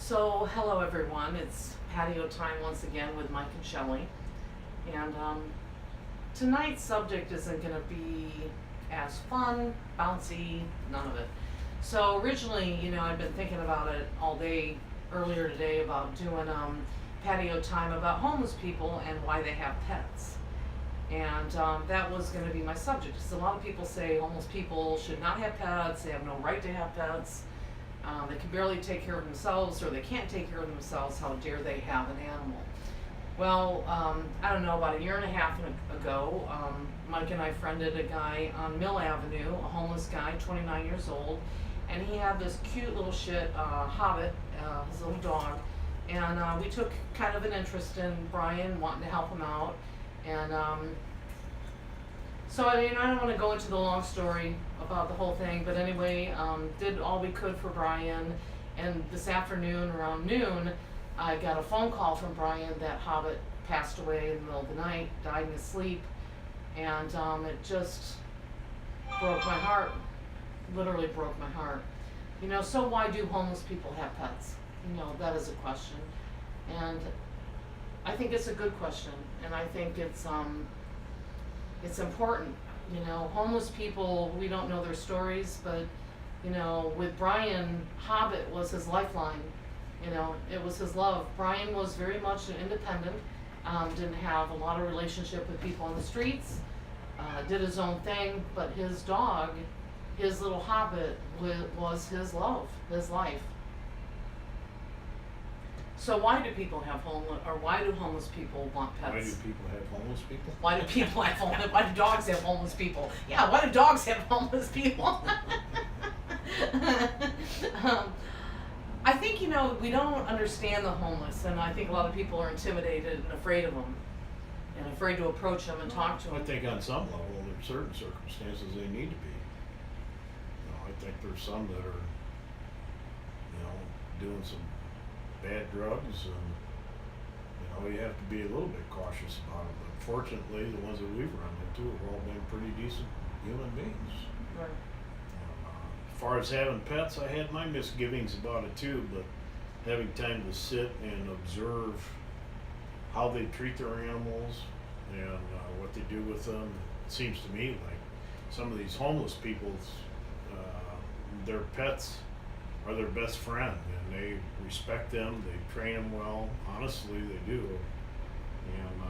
So, hello everyone. It's patio time once again with Mike and Shelley. And tonight's subject isn't going to be as fun, bouncy, none of it. So, originally, I'd been thinking about it all day earlier today about doing patio time about homeless people and why they have pets. And that was going to be my subject. Because a lot of people say homeless people should not have pets, they have no right to have pets. They can barely take care of themselves, or they can't take care of themselves. How dare they have an animal? Well, I don't know, about a year and a half ago, Mike and I friended a guy on Mill Avenue, a homeless guy, 29 years old, and he had this cute little shit, Hobbit, his little dog, and we took kind of an interest in Brian, wanting to help him out, and so, I don't want to go into the long story about the whole thing, but anyway, did all we could for Brian, and this afternoon, around noon, I got a phone call from Brian that Hobbit passed away in the middle of the night, died in his sleep, and it just broke my heart, literally broke my heart. So why do homeless people have pets? That is a question, and I think it's a good question, and I think it's important. Homeless people, we don't know their stories, but with Brian, Hobbit was his lifeline. It was his love. Brian was very much an independent, didn't have a lot of relationship with people on the streets, did his own thing, but his dog, his little Hobbit, was his love, his life. So why do people have why do homeless people want pets? Why do people have homeless people? Why do people have why do dogs have homeless people? Yeah, why do dogs have homeless people? I think, we don't understand the homeless, and I think a lot of people are intimidated and afraid of them, and afraid to approach them and talk to them. I think on some level, in certain circumstances, they need to be. I think there's some that are, doing some bad drugs, and you have to be a little bit cautious about it. But fortunately, the ones that we've run into have all been pretty decent human beings. Right. As far as having pets, I had my misgivings about it too, but having time to sit and observe how they treat their animals and what they do with them, it seems to me like some of these homeless people, their pets are their best friend, and they respect them, they train them well, honestly they do, and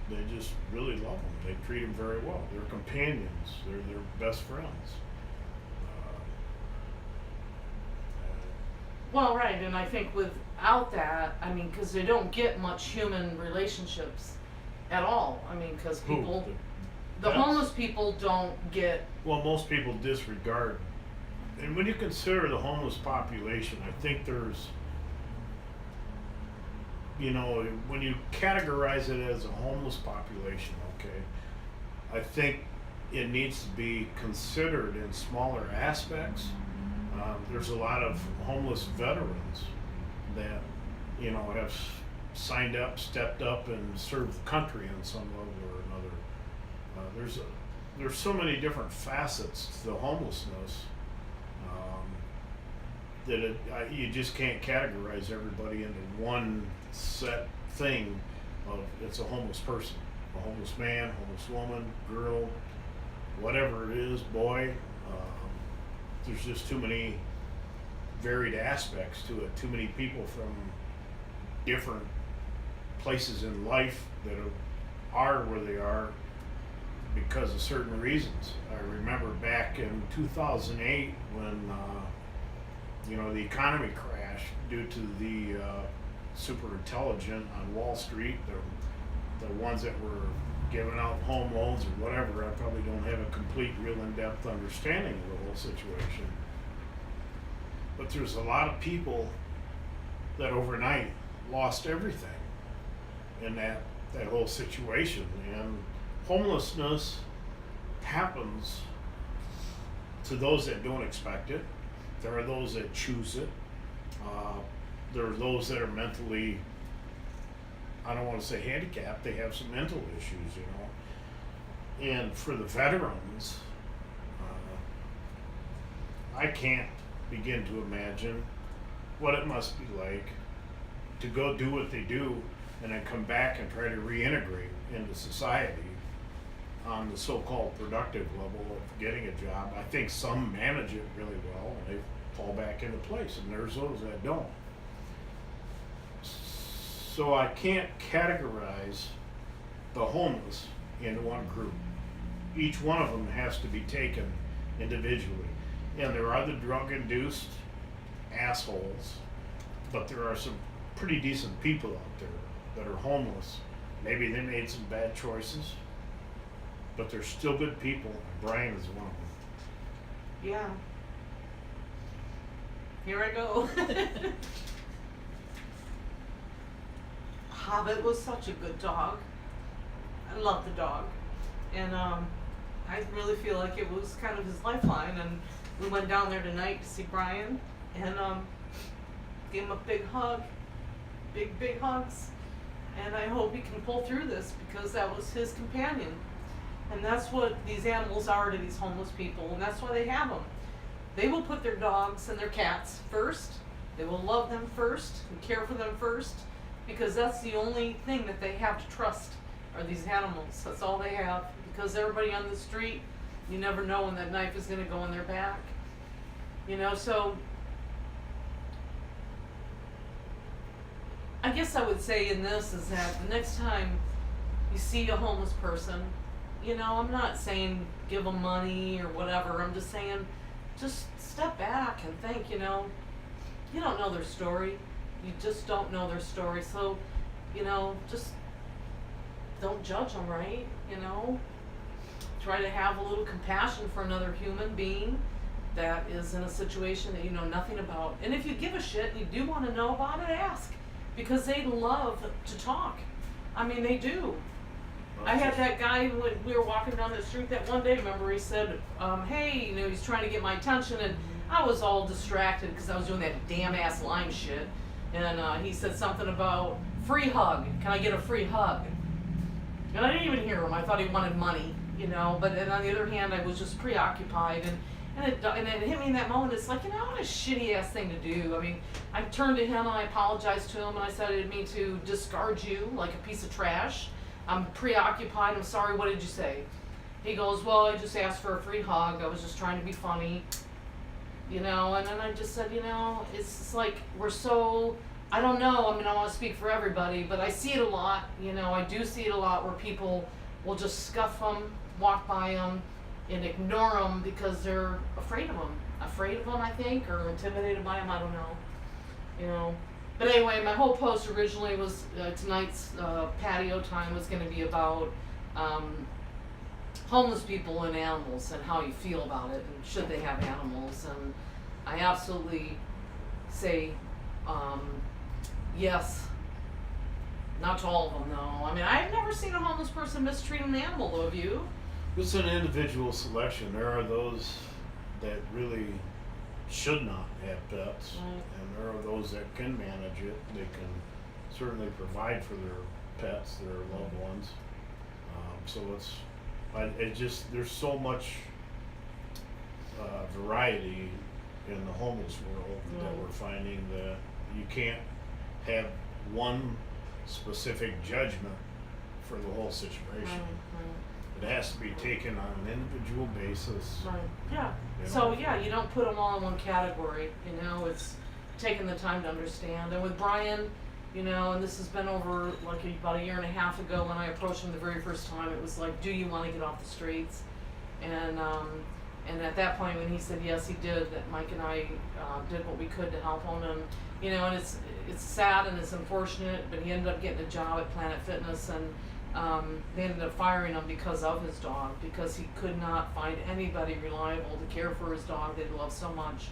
they just really love them, they treat them very well, they're companions, they're their best friends. Well, right, and I think without that, because they don't get much human relationships at all. Because people, the homeless people don't get. Well, most people disregard. And when you consider the homeless population, I think there's, when you categorize it as a homeless population, okay, I think it needs to be considered in smaller aspects. There's a lot of homeless veterans that, have signed up, stepped up, and served the country on some level or another. There's so many different facets to the homelessness. That you just can't categorize everybody into one set thing of it's a homeless person, a homeless man, homeless woman, girl, whatever it is, boy. There's just too many varied aspects to it, too many people from different places in life that are where they are because of certain reasons. I remember back in 2008 when the economy crashed due to the super intelligent on Wall Street, the ones that were giving out home loans or whatever. I probably don't have a complete, real in-depth understanding of the whole situation. But there's a lot of people that overnight lost everything in that whole situation. And homelessness happens to those that don't expect it. There are those that choose it. There are those that are mentally, I don't want to say handicapped, they have some mental issues, And for the veterans, I can't begin to imagine what it must be like to go do what they do and then come back and try to reintegrate into society on the so-called productive level of getting a job. I think some manage it really well and they fall back into place, and there's those that don't. So I can't categorize the homeless into one group. Each one of them has to be taken individually. And there are the drug-induced assholes, but there are some pretty decent people out there that are homeless. Maybe they made some bad choices, but they're still good people. Brian is one of them. Yeah. Here I go. Hobbit was such a good dog. I love the dog. And I really feel like it was kind of his lifeline. And we went down there tonight to see Brian and gave him a big hug. Big hugs. And I hope he can pull through this, because that was his companion. And that's what these animals are to these homeless people, and that's why they have them. They will put their dogs and their cats first. They will love them first and care for them first, because that's the only thing that they have to trust are these animals. That's all they have, because everybody on the street, you never know when that knife is going to go in their back. You know, so I guess I would say in this is that the next time you see a homeless person, you know, I'm not saying give them money or whatever. I'm just saying just step back and think, you know, you don't know their story. You just don't know their story. So, you know, just don't judge them, right? You know, try to have a little compassion for another human being that is in a situation that you know nothing about. And if you give a shit and you do want to know about it, ask. Because they love to talk. I mean, they do. I had that guy when we were walking down the street that one day, remember, he said, hey, you know, he's trying to get my attention, and I was all distracted because I was doing that damn ass lime shit. And he said something about free hug. Can I get a free hug? And I didn't even hear him. I thought he wanted money, you know, but then on the other hand, I was just preoccupied, and it hit me in that moment. It's like, you know, what a shitty ass thing to do. I mean, I turned to him and I apologized to him and I said I didn't mean to discard you like a piece of trash. I'm preoccupied. I'm sorry. What did you say? He goes, well, I just asked for a free hug. I was just trying to be funny, you know. And then I just said, you know, it's just like we're so, I don't know. I mean, I want to speak for everybody, but I see it a lot. You know, I do see it a lot where people will just scuff them, walk by them, and ignore them because they're afraid of them. Afraid of them, I think, or intimidated by them. I don't know. You know. But anyway, my whole post originally was tonight's patio time was going to be about homeless people and animals and how you feel about it and should they have animals. And I absolutely say yes. Not to all of them, though. I mean, I've never seen a homeless person mistreat an animal, though, have you? It's an individual selection. There are those that really should not have pets, Right. and there are those that can manage it. They can certainly provide for their pets, their loved ones. So it just, there's so much variety in the homeless world that we're finding that you can't have one specific judgment for the whole situation. Right. It has to be taken on an individual basis. Right. Yeah. You So know? yeah, you don't put them all in one category. You know, it's taking the time to understand. And with Brian, you know, and this has been over like about a year and a half ago when I approached him the very first time. It was like, do you want to get off the streets? And at that point, when he said yes, he did. That Mike and I did what we could to help him. And you know, and it's sad and it's unfortunate, but he ended up getting a job at Planet Fitness, and they ended up firing him because of his dog, because he could not find anybody reliable to care for his dog that he loved so much.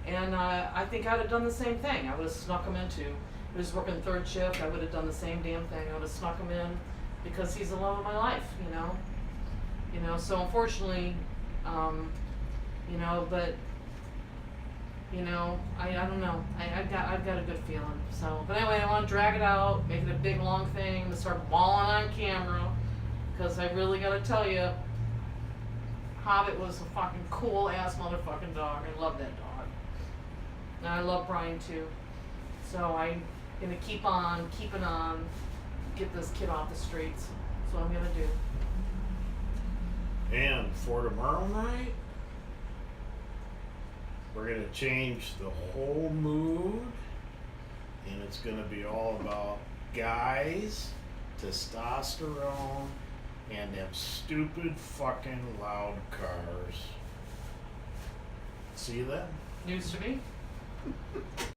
And I think I'd have done the same thing. I would have snuck him into. He was working third shift. I would have done the same damn thing. I would have snuck him in because he's the love of my life, you know. You know, so unfortunately, you know, but you know, I don't know. I've got a good feeling. So, but anyway, I want to drag it out, make it a big long thing, and start bawling on camera, because I really got to tell you, Hobbit was a fucking cool ass motherfucking dog. I love that dog, and I love Brian too. So I'm gonna keep on keeping on, get this kid off the streets. That's what I'm gonna do. And for tomorrow night, we're gonna change the whole mood, and it's gonna be all about guys, testosterone, and them stupid fucking loud cars. See you then. News to me.